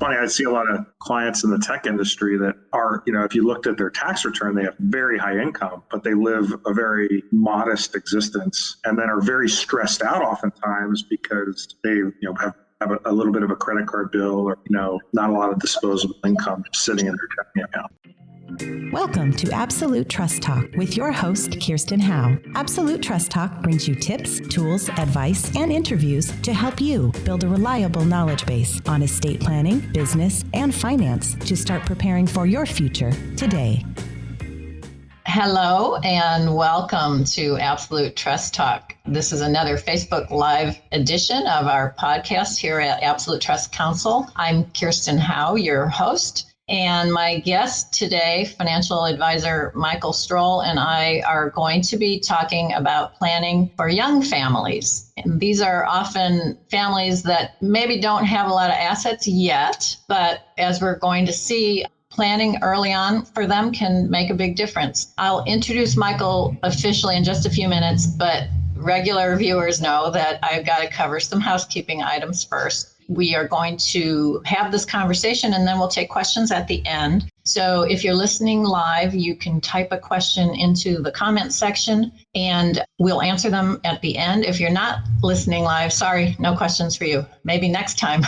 funny. I see a lot of clients in the tech industry that are, if you looked at their tax return, they have very high income, but they live a very modest existence and then are very stressed out oftentimes because they, have a little bit of a credit card bill or, not a lot of disposable income sitting in their checking account. Welcome to Absolute Trust Talk with your host, Kirsten Howe. Absolute Trust Talk brings you tips, tools, advice, and interviews to help you build a reliable knowledge base on estate planning, business, and finance to start preparing for your future today. Hello and welcome to Absolute Trust Talk. This is another Facebook Live edition of our podcast here at Absolute Trust Council. I'm Kirsten Howe, your host. And my guest today, financial advisor Michael Stroll, and I are going to be talking about planning for young families. And these are often families that maybe don't have a lot of assets yet, but as we're going to see, planning early on for them can make a big difference. I'll introduce Michael officially in just a few minutes, but regular viewers know that I've got to cover some housekeeping items first. We are going to have this conversation and then we'll take questions at the end. So if you're listening live, you can type a question into the comment section and we'll answer them at the end. If you're not listening live, sorry, no questions for you. Maybe next time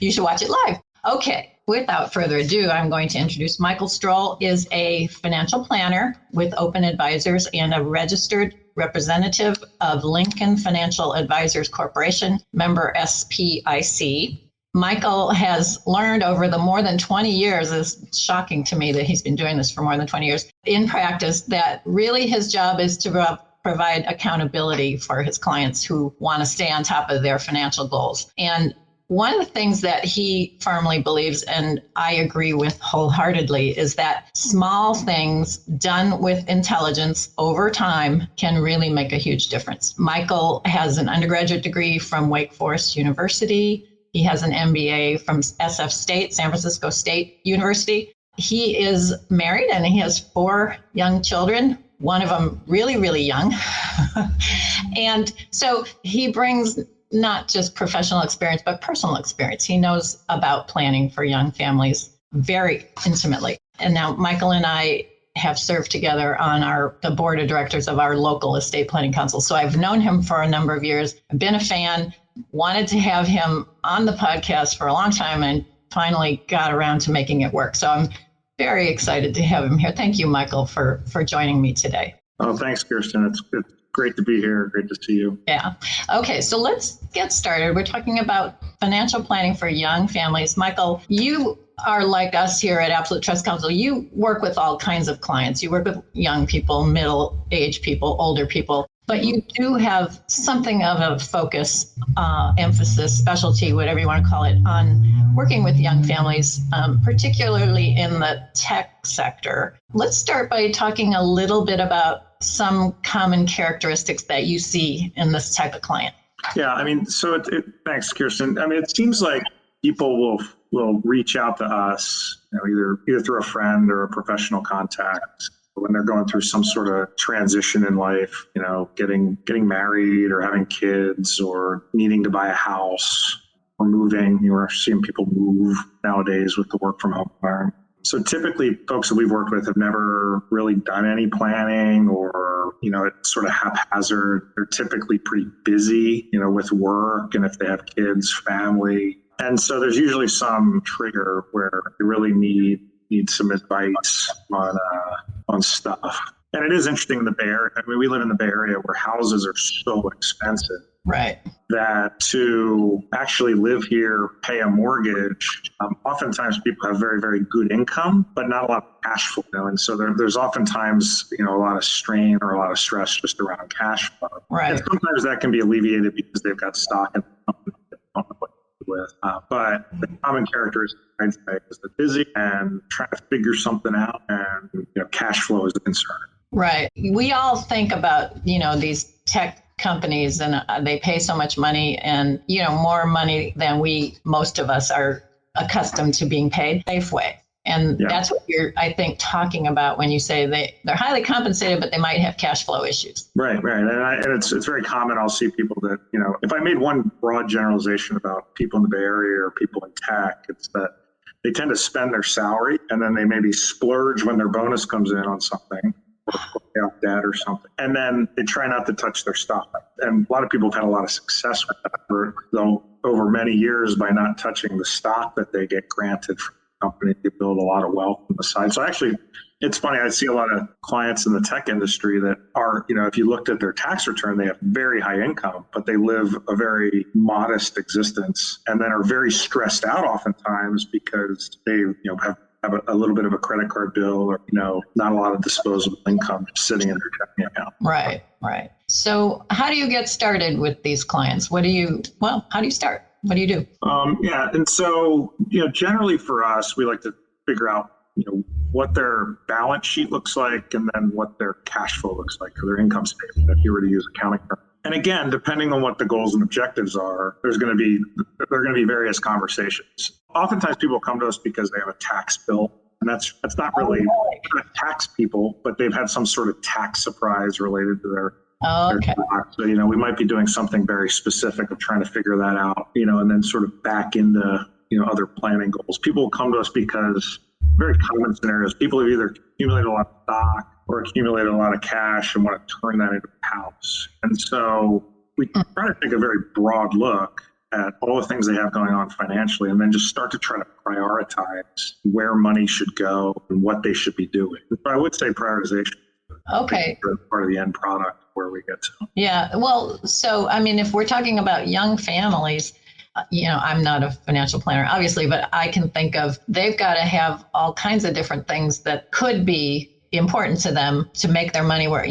you should watch it live. Okay, without further ado, I'm going to introduce Michael Stroll is a financial planner with Open Advisors and a registered representative of Lincoln Financial Advisors Corporation, member SPIC. Michael has learned over the more than 20 years, it's shocking to me that he's been doing this for more than 20 years, in practice, that really his job is to provide accountability for his clients who want to stay on top of their financial goals. And one of the things that he firmly believes, and I agree with wholeheartedly, is that small things done with intelligence over time can really make a huge difference. Michael has an undergraduate degree from Wake Forest University. He has an MBA from SF State, San Francisco State University. He is married and he has 4 young children, one of them really, really young. And so he brings not just professional experience, but personal experience. He knows about planning for young families very intimately. And now Michael and I have served together on the board of directors of our local estate planning council. So I've known him for a number of years, been a fan, wanted to have him on the podcast for a long time, and finally got around to making it work. So I'm very excited to have him here. Thank you, Michael, for joining me today. Oh, thanks, Kirsten. It's great to be here. Great to see you. Yeah. Okay, so let's get started. We're talking about financial planning for young families. Michael, you are like us here at Absolute Trust Council. You work with all kinds of clients. You work with young people, middle-aged people, older people, but you do have something of a focus, emphasis, specialty, whatever you want to call it, on working with young families, particularly in the tech sector. Let's start by talking a little bit about some common characteristics that you see in this type of client. Yeah, thanks, Kirsten. It seems like people will reach out to us, either through a friend or a professional contact when they're going through some sort of transition in life, getting married or having kids or needing to buy a house or moving. We're seeing people move nowadays with the work from home environment. So typically folks that we've worked with have never really done any planning or, it's sort of haphazard. They're typically pretty busy, with work and if they have kids, family. And so there's usually some trigger where they really need some advice on stuff. And it is interesting in the Bay Area. We live in the Bay Area where houses are so expensive. Right. That to actually live here, pay a mortgage, oftentimes people have very, very good income, but not a lot of cash flow. And so there's oftentimes, a lot of strain or a lot of stress just around cash flow. Right. And sometimes that can be alleviated because they've got stock in the company they don't know what to do with. But the common characteristic I'd say is they're busy and trying to figure something out, and cash flow is a concern. Right. We all think about, these tech companies and they pay so much money and, more money than most of us are accustomed to being paid. Safe way. And that's what you're, I think, talking about when you say they're highly compensated, but they might have cash flow issues. Right. And it's very common. I'll see people that, if I made one broad generalization about people in the Bay Area or people in tech, it's that they tend to spend their salary and then they maybe splurge when their bonus comes in on something, or pay off debt or something. And then they try not to touch their stock. And a lot of people have had a lot of success with that, though over many years by not touching the stock that they get granted from the company, they build a lot of wealth on the side. So actually, it's funny, I see a lot of clients in the tech industry that are, if you looked at their tax return, they have very high income, but they live a very modest existence and then are very stressed out oftentimes because they, have a little bit of a credit card bill or, not a lot of disposable income sitting in their checking account. Right. So how do you get started with these clients? How do you start? What do you do? And so, generally for us, we like to figure out, what their balance sheet looks like and then what their cash flow looks like or their income statement, if you were to use accounting terms. And again, depending on what the goals and objectives are, there are going to be various conversations. Oftentimes people come to us because they have a tax bill, and that's not really tax people, but they've had some sort of tax surprise related to their tax. So, we might be doing something very specific of trying to figure that out, and then sort of back into, other planning goals. People come to us because very common scenarios, people have either accumulated a lot of stock or accumulated a lot of cash and want to turn that into a house. And so we try to take a very broad look at all the things they have going on financially and then just start to try to prioritize where money should go and what they should be doing. So I would say prioritization. Okay. Part of the end product where we get to. Yeah. Well, so, if we're talking about young families, I'm not a financial planner, obviously, but I can think of they've got to have all kinds of different things that could be important to them to make their money work.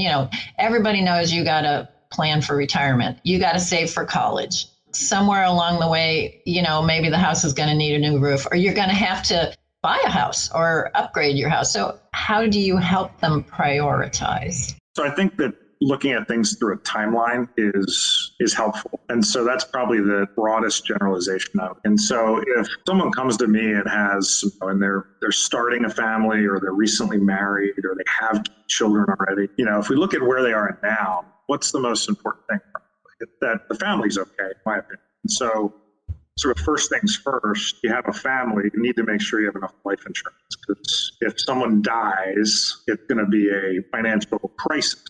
Everybody knows you got to plan for retirement. You got to save for college. Somewhere along the way, maybe the house is going to need a new roof or you're going to have to buy a house or upgrade your house. So how do you help them prioritize? So I think that looking at things through a timeline is helpful. And so that's probably the broadest generalization of it. And so if someone comes to me and has, and they're starting a family or they're recently married or they have children already, if we look at where they are now, what's the most important thing? That the family's okay, in my opinion. And so sort of first things first, you have a family, you need to make sure you have enough life insurance because if someone dies, it's going to be a financial crisis.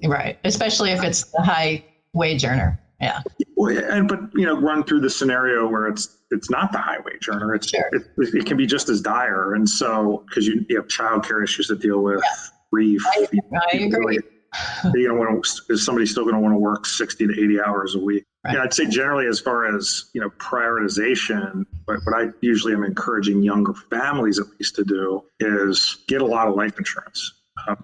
Right. Especially if it's the high wage earner. Yeah. But run through the scenario where it's not the high wage earner. It can be just as dire. And so, because you have childcare issues to deal with, grief. I agree. Is somebody still going to want to work 60 to 80 hours a week? Right. I'd say generally, as far as, prioritization, what I usually am encouraging younger families at least to do is get a lot of life insurance.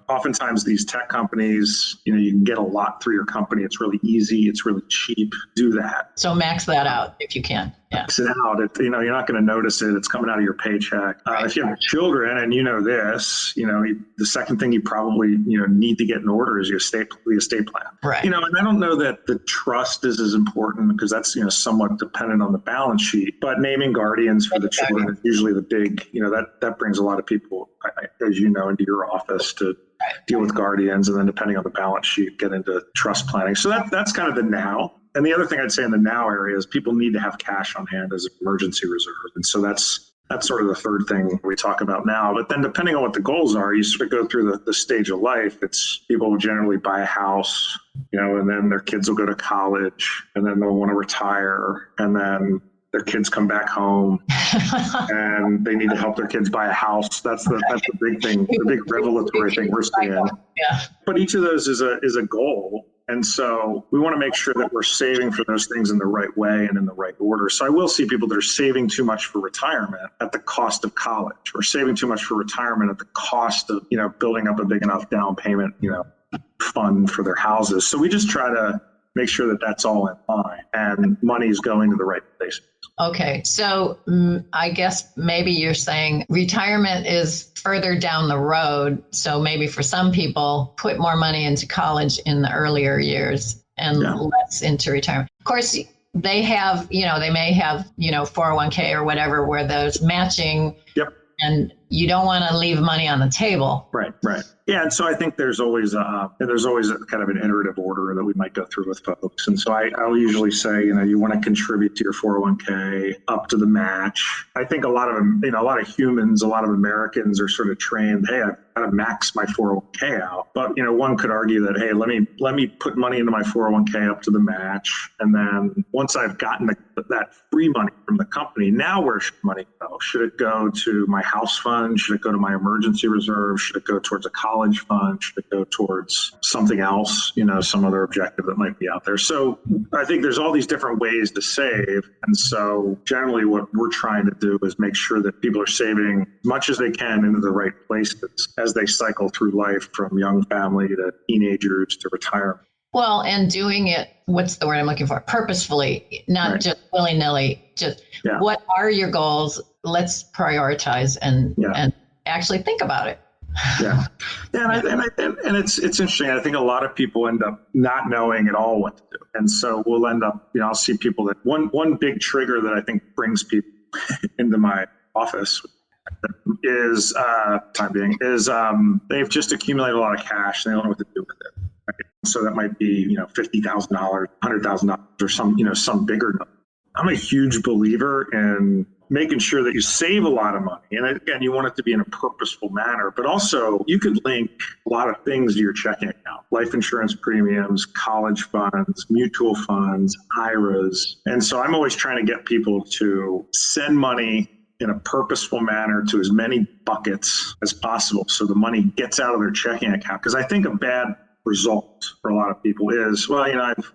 Oftentimes these tech companies, you can get a lot through your company. It's really easy. It's really cheap. Do that. So max that out if you can. Yeah. Max it out. You're not going to notice it. It's coming out of your paycheck. If you have children and this, the second thing you probably, need to get in order is the estate plan. Right. And I don't know that the trust is as important because that's, somewhat dependent on the balance sheet, but naming guardians for the children is usually the big, that brings a lot of people, as into your office to deal with guardians, and then depending on the balance sheet, get into trust planning. So that's kind of the now. And the other thing I'd say in the now area is people need to have cash on hand as an emergency reserve. And so that's sort of the third thing we talk about now. But then depending on what the goals are, you sort of go through the stage of life. It's people will generally buy a house, and then their kids will go to college, and then they'll want to retire, and then their kids come back home and they need to help their kids buy a house. That's the big thing, the big revelatory thing we're seeing. Yeah. But each of those is a goal. And so we want to make sure that we're saving for those things in the right way and in the right order. So I will see people that are saving too much for retirement at the cost of college, or saving too much for retirement at the cost of, building up a big enough down payment, fund for their houses. So we just try to make sure that that's all in line and money is going to the right places. Okay. So I guess maybe you're saying retirement is further down the road. So maybe for some people, put more money into college in the earlier years and less into retirement. Of course, they have, they may have, 401k or whatever, where there's matching. Yep. And you don't want to leave money on the table. Right. Yeah. And so I think there's always a kind of an iterative order that we might go through with folks. And so I'll usually say, you want to contribute to your 401k up to the match. I think a lot of humans, a lot of Americans are sort of trained, hey, I've got to max my 401k out. But, one could argue that, hey, let me put money into my 401k up to the match. And then once I've gotten that free money from the company, now where should money go? Should it go to my house fund? Should it go to my emergency reserve? Should it go towards a college fund? Should it go towards something else, some other objective that might be out there? So I think there's all these different ways to save. And so generally what we're trying to do is make sure that people are saving as much as they can into the right places as they cycle through life, from young family to teenagers to retirement. Well, and doing it, what's the word I'm looking for? Purposefully, not just willy-nilly. Just what are your goals? Let's prioritize and actually think about it. Yeah. And it's interesting. I think a lot of people end up not knowing at all what to do. And so we'll end up, I'll see people that one big trigger that I think brings people into my office is they've just accumulated a lot of cash and they don't know what to do with it. Right? So that might be, $50,000, $100,000 or some bigger number. I'm a huge believer in making sure that you save a lot of money. And again, you want it to be in a purposeful manner, but also you could link a lot of things to your checking account: life insurance premiums, college funds, mutual funds, IRAs. And so I'm always trying to get people to send money in a purposeful manner to as many buckets as possible so the money gets out of their checking account. Because I think a bad result for a lot of people is,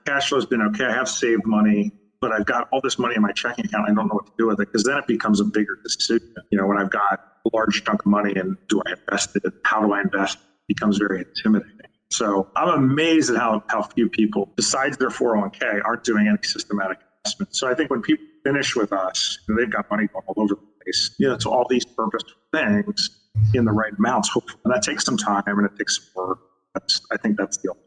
cash flow's been okay. I have saved money, but I've got all this money in my checking account. I don't know what to do with it, because then it becomes a bigger decision. When I've got a large chunk of money and do I invest it? How do I invest? It becomes very intimidating. So I'm amazed at how few people, besides their 401k, aren't doing any systematic investment. So I think when people finish with us, they've got money going all over the place. It's all these purposeful things in the right amounts. Hopefully, and that takes some time and it takes some work. I think that's the ultimate.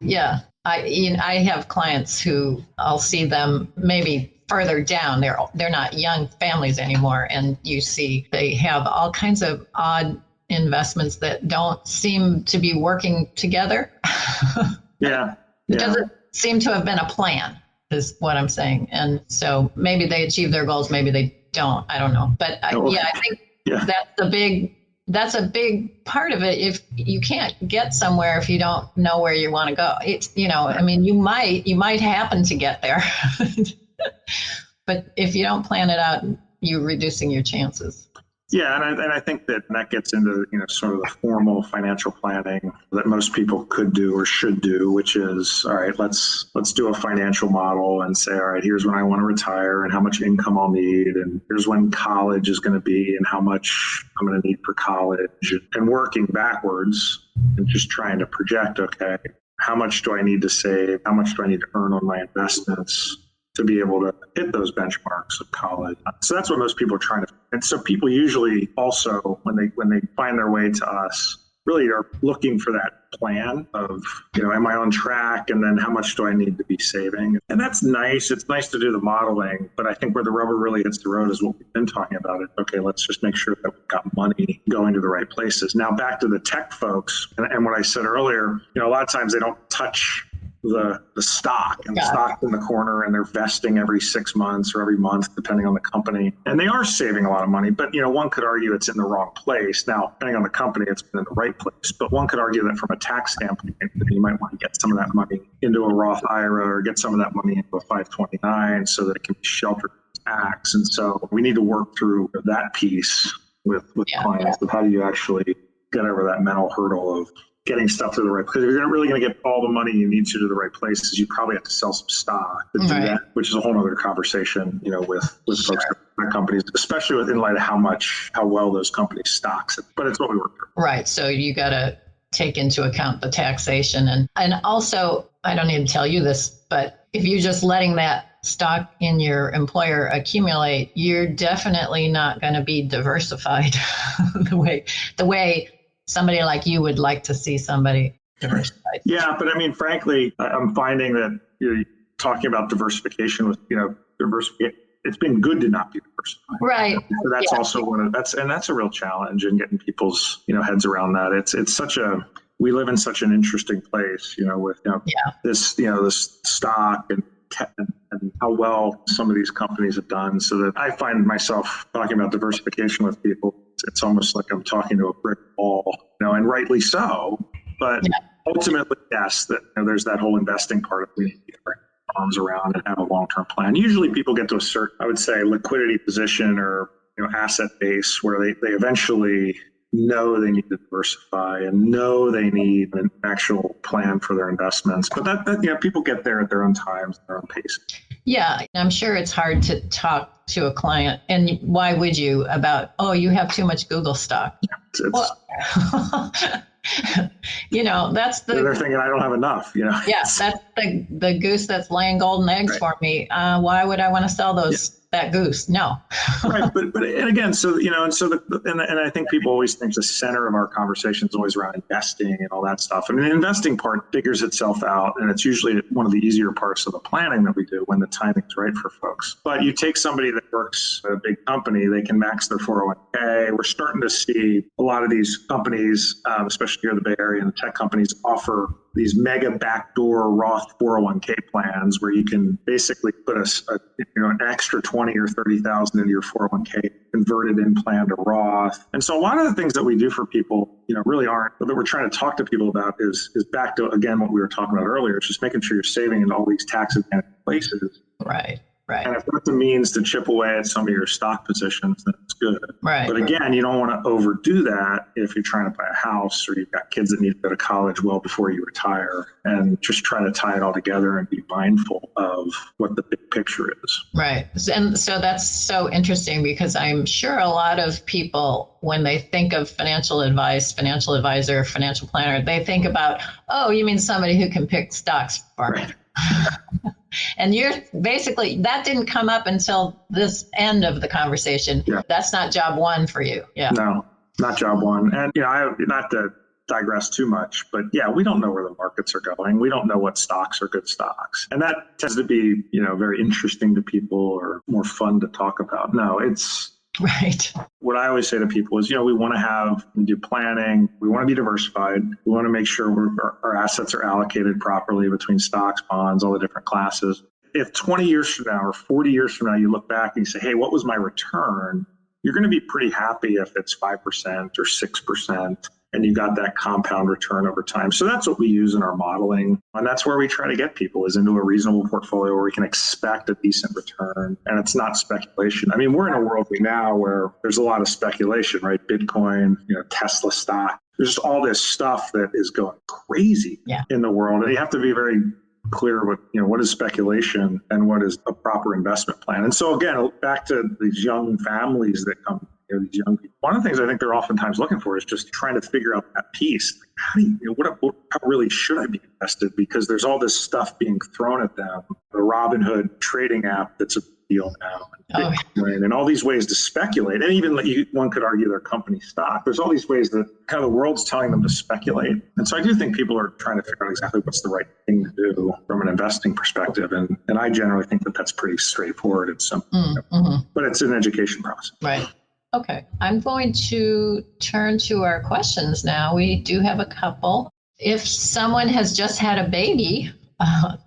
Yeah. I have clients who I'll see them maybe further down. They're not young families anymore. And you see they have all kinds of odd investments that don't seem to be working together. Yeah. It doesn't seem to have been a plan, is what I'm saying. And so maybe they achieve their goals, maybe they don't. I don't know. But I think that's a big part of it. If you can't get somewhere if you don't know where you want to go, it's, you might happen to get there, but if you don't plan it out, you're reducing your chances. Yeah, and I think that gets into sort of the formal financial planning that most people could do or should do, which is, all right, let's do a financial model and say, all right, here's when I want to retire and how much income I'll need, and here's when college is going to be and how much I'm going to need for college, and working backwards and just trying to project, okay, how much do I need to save? How much do I need to earn on my investments to be able to hit those benchmarks of college? So that's what most people are trying to. And so people usually also, when they find their way to us, really are looking for that plan of, am I on track? And then how much do I need to be saving? And that's nice. It's nice to do the modeling, but I think where the rubber really hits the road is what we've been talking about. Okay, let's just make sure that we've got money going to the right places. Now back to the tech folks, and what I said earlier, a lot of times they don't touch the stock, and the stock's in the corner and they're vesting every 6 months or every month, depending on the company. And they are saving a lot of money, but one could argue it's in the wrong place. Now, depending on the company, it's been in the right place, but one could argue that from a tax standpoint, you might want to get some of that money into a Roth IRA or get some of that money into a 529 so that it can be sheltered from tax. And so we need to work through that piece with clients of how do you actually get over that mental hurdle of getting stuff to the right place. If you're really going to get all the money you need to the right places, you probably have to sell some stock to do that, which is a whole other conversation, with folks at companies, especially in light of how well those companies stocks. But it's what we work through. Right. So you got to take into account the taxation. And also, I don't need to tell you this, but if you're just letting that stock in your employer accumulate, you're definitely not going to be diversified the way somebody like you would like to see somebody diversified. Yeah, but frankly, I'm finding that you're talking about diversification with, diversification it's been good to not be diversified. Right. So that's also that's a real challenge in getting people's, heads around that. We live in such an interesting place, with, this stock and how well some of these companies have done, so that I find myself talking about diversification with people. It's almost like I'm talking to a brick wall, and rightly so. But ultimately, yes, that there's that whole investing part of we need to get our arms around and have a long-term plan. Usually people get to a certain, I would say, liquidity position or asset base where they eventually know they need to diversify and know they need an actual plan for their investments. But that people get there at their own times, their own pace. Yeah, I'm sure it's hard to talk to a client, and why would you, about, you have too much Google stock. That's they're thinking I don't have enough. Yes, that's the goose that's laying golden eggs for me. Why would I want to sell that goose? No. Right, but and again, so and I think people always think the center of our conversation is always around investing and all that stuff. And the investing part figures itself out, and it's usually one of the easier parts of the planning that we do when the timing's right for folks. But you take somebody that works at a big company, they can max their 401k. We're starting to see a lot of these companies, especially here in the Bay Area, and the tech companies offer these mega backdoor Roth 401k plans where you can basically put an extra 20 or 30,000 into your 401k, converted in plan to Roth. And so a lot of the things that we do for people, really aren't, that we're trying to talk to people about is back to, again, what we were talking about earlier. It's just making sure you're saving in all these tax advantage places. Right. And if that's a means to chip away at some of your stock positions, then it's good. Right. But again, you don't want to overdo that if you're trying to buy a house or you've got kids that need to go to college well before you retire, and just try to tie it all together and be mindful of what the big picture is. Right. And so that's so interesting, because I'm sure a lot of people, when they think of financial advice, financial advisor, financial planner, they think about, you mean somebody who can pick stocks for me. Right. And you're basically, that didn't come up until this end of the conversation. Yeah. That's not job one for you. Yeah. No, not job one. And, not to digress too much, but we don't know where the markets are going. We don't know what stocks are good stocks. And that tends to be, very interesting to people or more fun to talk about. No, it's right. What I always say to people is, we want to do planning. We want to be diversified. We want to make sure our assets are allocated properly between stocks, bonds, all the different classes. If 20 years from now or 40 years from now, you look back and you say, hey, what was my return? You're going to be pretty happy if it's 5% or 6%. And you got that compound return over time. So that's what we use in our modeling. And that's where we try to get people, is into a reasonable portfolio where we can expect a decent return. And it's not speculation. I mean, we're in a world now where there's a lot of speculation, right? Bitcoin, Tesla stock. There's just all this stuff that is going crazy in the world. And you have to be very clear what is speculation and what is a proper investment plan. And so again, back to these young families that come, these young people. One of the things I think they're oftentimes looking for is just trying to figure out that piece. How how really should I be invested? Because there's all this stuff being thrown at them. The Robinhood trading app that's a deal now, and Bitcoin, and all these ways to speculate. And even one could argue their company stock. There's all these ways that kind of the world's telling them to speculate. And so I do think people are trying to figure out exactly what's the right thing to do from an investing perspective. And I generally think that that's pretty straightforward and simple. But it's an education process. Right. Okay, I'm going to turn to our questions now. We do have a couple. If someone has just had a baby,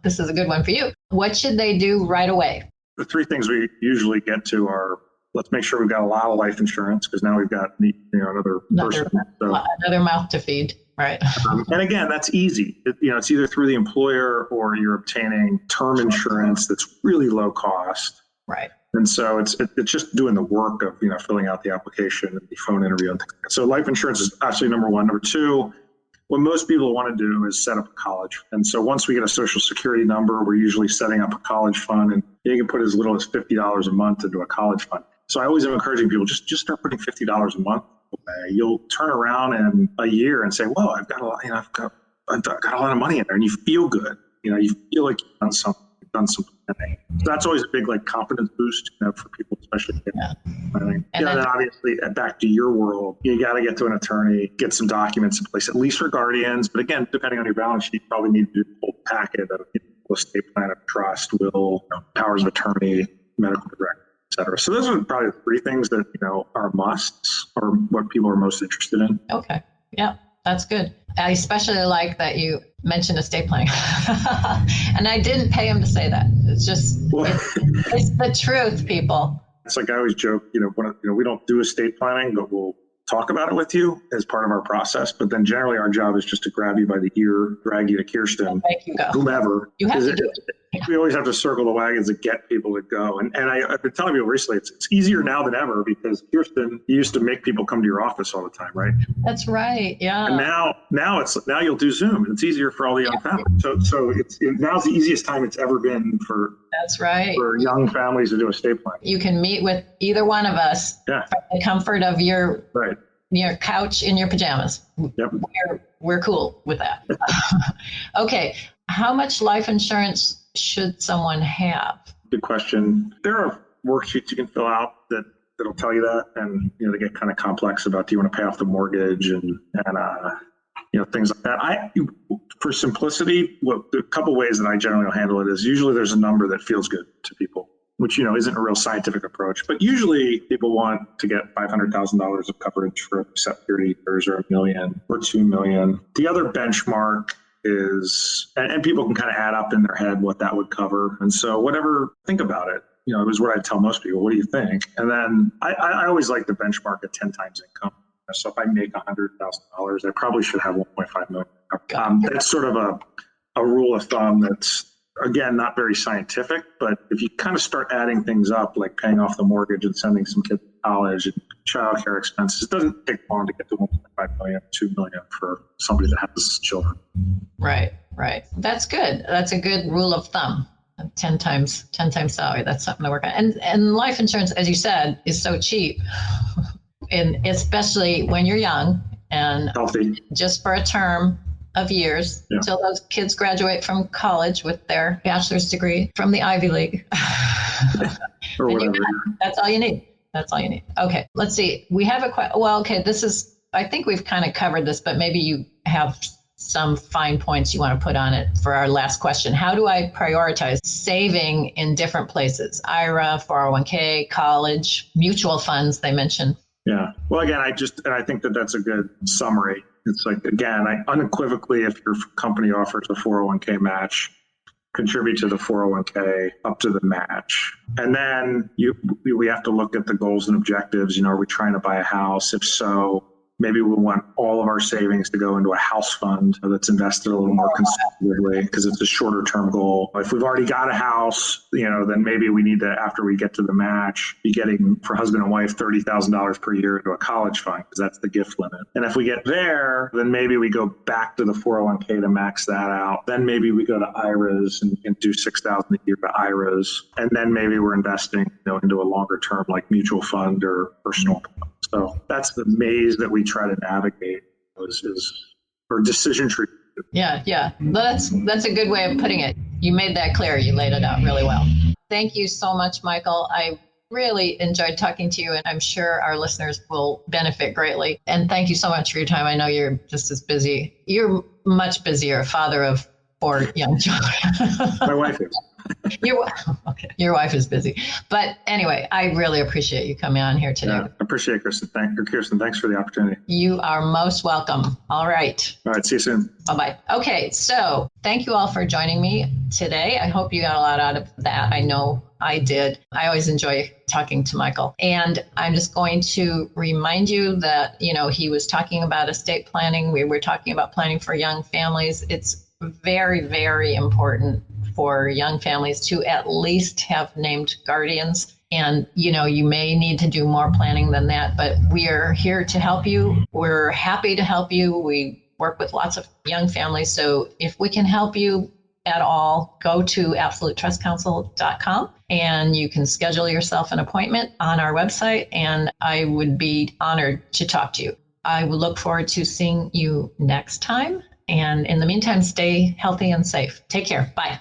this is a good one for you. What should they do right away? The three things we usually get to are, let's make sure we've got a lot of life insurance, because now we've got another person. Another mouth to feed. Right. And again, that's easy. It's either through the employer or you're obtaining term insurance that's really low cost. Right. And so it's just doing the work of, filling out the application and the phone interview and things like that. So life insurance is actually number one. Number two, what most people want to do is set up a college. And so once we get a social security number, we're usually setting up a college fund, and you can put as little as $50 a month into a college fund. So I always am encouraging people, just start putting $50 a month away. You'll turn around in a year and say, whoa, I've got a lot, I've got a lot of money in there, and you feel good. You feel like you've done something. So that's always a big confidence boost for people, especially. And then obviously back to your world, you got to get to an attorney, get some documents in place, at least for guardians. But again, depending on your balance sheet, you probably need to do a whole packet of estate plan of trust, will, powers of attorney, medical director. et cetera. So those are probably the three things that, are musts or what people are most interested in. Okay. Yeah, that's good. I especially like that you mentioned estate planning. And I didn't pay him to say that. It's just, it's the truth, people. It's like I always joke, we don't do estate planning, but we'll talk about it with you as part of our process. But then generally our job is just to grab you by the ear, drag you to Kirsten, make you go. whomever. You have to do it. We always have to circle the wagons to get people to go. And I've been telling people recently, it's easier now than ever because Kirsten, you used to make people come to your office all the time, right? That's right. Yeah. And now you'll do Zoom, and it's easier for all the young families. So now's the easiest time it's ever been for. That's right. For young families to do estate planning. You can meet with either one of us from the comfort of your couch in your pajamas. Yep. We're cool with that. Okay. How much life insurance should someone have? Good question. There are worksheets you can fill out that'll tell you that, and they get kind of complex about, do you want to pay off the mortgage and things like that. For simplicity, a couple ways that I generally will handle it is usually there's a number that feels good to people, which isn't a real scientific approach, but usually people want to get $500,000 of coverage for a set period of years, or $1 million or $2 million. The other benchmark is, and people can kind of add up in their head what that would cover. And so think about it. It was what I tell most people. What do you think? And then I always like the benchmark at 10 times income. So if I make $100,000, I probably should have 1.5 million. That's sort of a rule of thumb that's, again, not very scientific, but if you kind of start adding things up, like paying off the mortgage and sending some kids to college and childcare expenses, it doesn't take long to get to 1.5 million, 2 million for somebody that has children. Right. That's good. That's a good rule of thumb. 10 times salary. That's something to work on. And life insurance, as you said, is so cheap. And especially when you're young and healthy, just for a term of years until those kids graduate from college with their bachelor's degree from the Ivy League. Or whatever. That's all you need. Okay, let's see. We have I think we've kind of covered this, but maybe you have some fine points you want to put on it for our last question. How do I prioritize saving in different places? IRA, 401k, college, mutual funds, they mentioned. Yeah. Well, again, I think that's a good summary. It's like, again, unequivocally, if your company offers a 401k match, contribute to the 401k up to the match. And then we have to look at the goals and objectives. Are we trying to buy a house? If so, maybe we want all of our savings to go into a house fund that's invested a little more conservatively because it's a shorter term goal. If we've already got a house, then maybe we need to, after we get to the match, be getting for husband and wife $30,000 per year into a college fund because that's the gift limit. And if we get there, then maybe we go back to the 401k to max that out. Then maybe we go to IRAs and do $6,000 a year to IRAs. And then maybe we're investing into a longer term like mutual fund or personal. So that's the maze that we try to navigate or decision tree. Yeah. That's a good way of putting it. You made that clear. You laid it out really well. Thank you so much, Michael. I really enjoyed talking to you, and I'm sure our listeners will benefit greatly. And thank you so much for your time. I know you're just as busy. You're much busier, father of 4 young children. My wife is. Your wife is busy. But anyway, I really appreciate you coming on here today. Yeah, I appreciate it, Kirsten. Thanks for the opportunity. You are most welcome. All right. See you soon. Bye-bye. Okay, so thank you all for joining me today. I hope you got a lot out of that. I know I did. I always enjoy talking to Michael. And I'm just going to remind you that, he was talking about estate planning. We were talking about planning for young families. It's very, very important for young families to at least have named guardians. And, you may need to do more planning than that, but we are here to help you. We're happy to help you. We work with lots of young families. So if we can help you at all, go to absolutetrustcouncil.com and you can schedule yourself an appointment on our website. And I would be honored to talk to you. I will look forward to seeing you next time. And in the meantime, stay healthy and safe. Take care. Bye.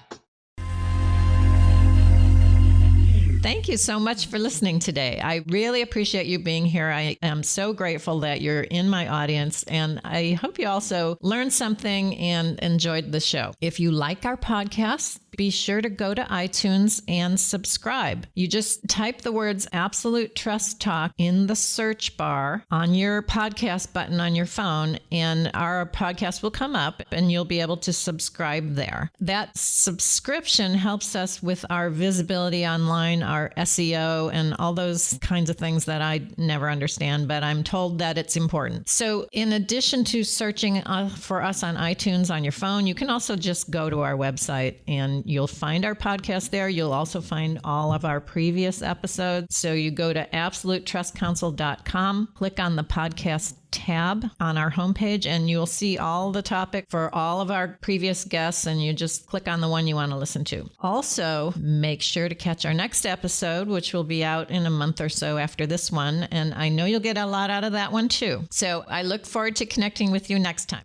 Thank you so much for listening today. I really appreciate you being here. I am so grateful that you're in my audience, and I hope you also learned something and enjoyed the show. If you like our podcast, be sure to go to iTunes and subscribe. You just type the words Absolute Trust Talk in the search bar on your podcast button on your phone, and our podcast will come up and you'll be able to subscribe there. That subscription helps us with our visibility online, our SEO, and all those kinds of things that I never understand, but I'm told that it's important. So in addition to searching for us on iTunes on your phone, you can also just go to our website and you'll find our podcast there. You'll also find all of our previous episodes. So you go to absolutetrustcouncil.com, click on the podcast tab on our homepage, and you'll see all the topic for all of our previous guests, and you just click on the one you want to listen to. Also, make sure to catch our next episode, which will be out in a month or so after this one, and I know you'll get a lot out of that one too. So I look forward to connecting with you next time.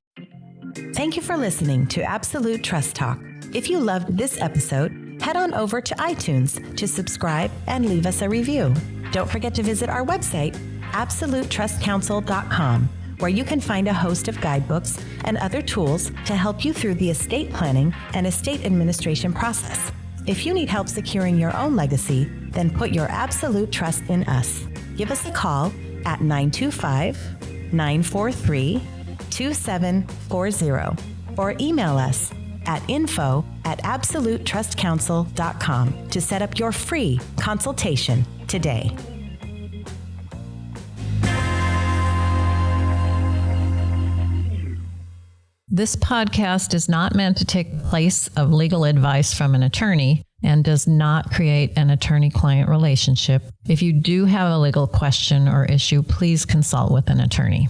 Thank you for listening to Absolute Trust Talk. If you loved this episode, head on over to iTunes to subscribe and leave us a review. Don't forget to visit our website, absolutetrustcouncil.com, where you can find a host of guidebooks and other tools to help you through the estate planning and estate administration process. If you need help securing your own legacy, then put your absolute trust in us. Give us a call at 925-943-2740 or email us at info@absolutetrustcouncil.com to set up your free consultation today. This podcast is not meant to take the place of legal advice from an attorney and does not create an attorney-client relationship. If you do have a legal question or issue, please consult with an attorney.